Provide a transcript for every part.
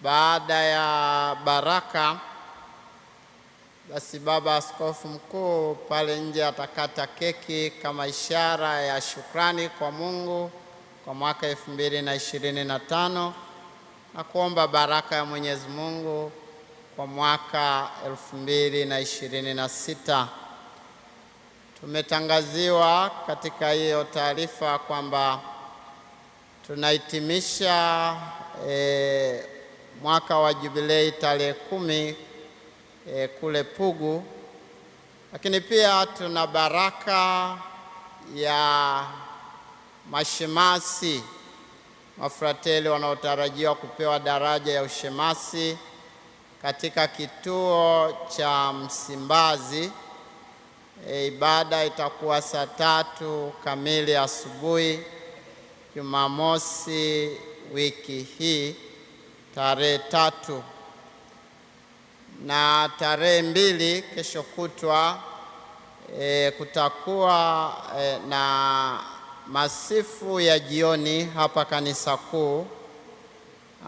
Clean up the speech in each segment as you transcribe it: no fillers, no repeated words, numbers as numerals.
Baada ya baraka, basi Baba Askofu Mkuu pale nje atakata keki kama ishara ya shukrani kwa Mungu kwa mwaka 2025 na kuomba baraka ya Mwenyezi Mungu kwa mwaka 2026. Tumetangaziwa katika hiyo taarifa kwamba tunahitimisha mwaka wa jubilei tarehe 10 kule Pugu, lakini pia tuna baraka ya mashemasi mafrateli wanaotarajiwa kupewa daraja ya ushemasi katika kituo cha Msimbazi. Ibada itakuwa saa 3 kamili asubuhi Jumamosi wiki hii tarehe 3, na tarehe 2 kesho kutwa kutakuwa na masifu ya jioni hapa kanisa kuu,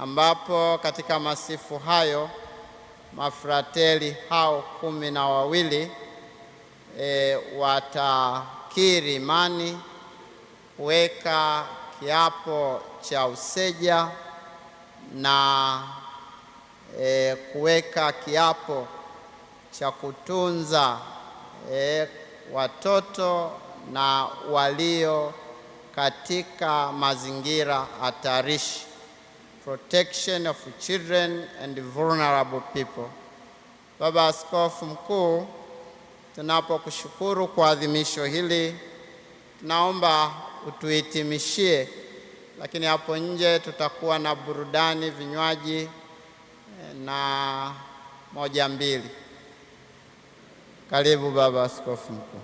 ambapo katika masifu hayo mafrateli hao 12 watakiri imani, kuweka kiapo cha useja na kuweka kiapo cha kutunza watoto na walio katika mazingira hatarishi, protection of children and vulnerable people. Baba Askofu Mkuu, tunapokushukuru kwa adhimisho hili, tunaomba utuhitimishie, lakini hapo nje tutakuwa na burudani, vinywaji na 1-2. Karibu Baba Askofu Mkuu.